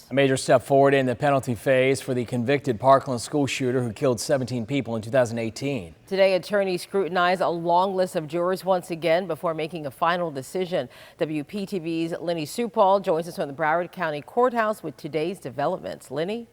A major step forward in the penalty phase for the convicted Parkland school shooter who killed 17 people in 2018. Today, attorneys scrutinize a long list of jurors once again before making a final decision. WPTV's Lenny Supal joins us from the Broward County Courthouse with today's developments. Lenny?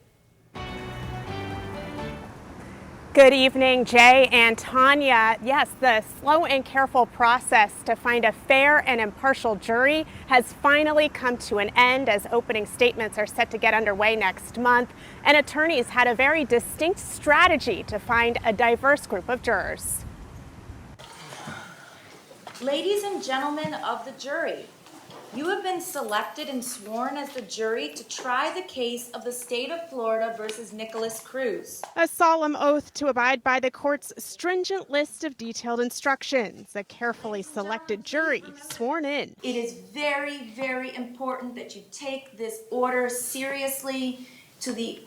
Good evening, Jay and Tanya. Yes, the slow and careful process to find a fair and impartial jury has finally come to an end as opening statements are set to get underway next month. And attorneys had a very distinct strategy to find a diverse group of jurors. Ladies and gentlemen of the jury, you have been selected and sworn as the jury to try the case of the state of Florida versus Nikolas Cruz. A solemn oath to abide by the court's stringent list of detailed instructions. A carefully selected jury sworn in. It is very, very important that you take this order seriously to the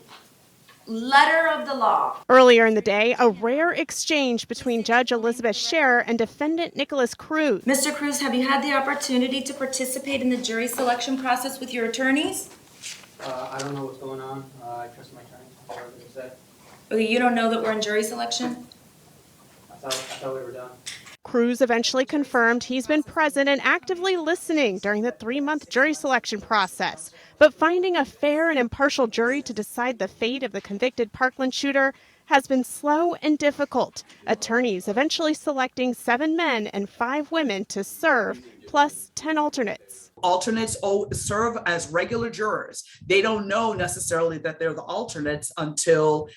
letter of the law. Earlier in the day, a rare exchange between Judge Elizabeth Scher and defendant Nikolas Cruz. Mr. Cruz, have you had the opportunity to participate in the jury selection process with your attorneys? I don't know what's going on. I trust my attorney. Whatever they say. Okay, you don't know that we're in jury selection? I thought we were done. Cruz eventually confirmed he's been present and actively listening during the 3-month jury selection process. But finding a fair and impartial jury to decide the fate of the convicted Parkland shooter has been slow and difficult. Attorneys eventually selecting 7 men and 5 women to serve, plus 10 alternates. Alternates serve as regular jurors. They don't know necessarily that they're the alternates until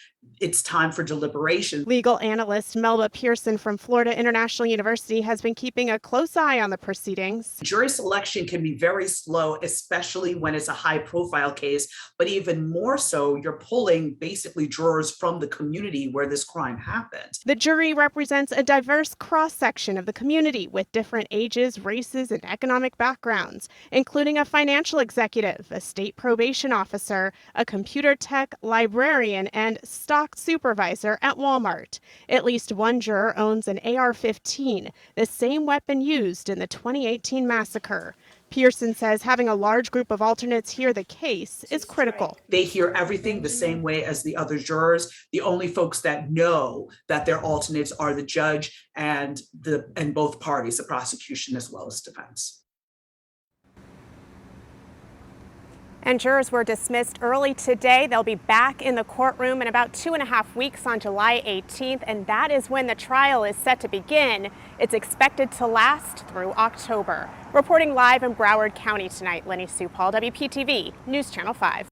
it's time for deliberation. Legal analyst Melba Pearson from Florida International University has been keeping a close eye on the proceedings. Jury selection can be very slow, especially when it's a high-profile case, but even more so, you're pulling basically jurors from the community where this crime happened. The jury represents a diverse cross-section of the community with different ages, races, and economic backgrounds, including a financial executive, a state probation officer, a computer tech librarian, and stock supervisor at Walmart. At least one juror owns an AR-15, the same weapon used in the 2018 massacre. Pearson says having a large group of alternates hear the case is critical. They hear everything the same way as the other jurors. The only folks that know that they're alternates are the judge and both parties, the prosecution as well as defense. And jurors were dismissed early today. They'll be back in the courtroom in about 2.5 weeks on July 18th, and that is when the trial is set to begin. It's expected to last through October. Reporting live in Broward County tonight, Lenny Supal, WPTV News Channel 5.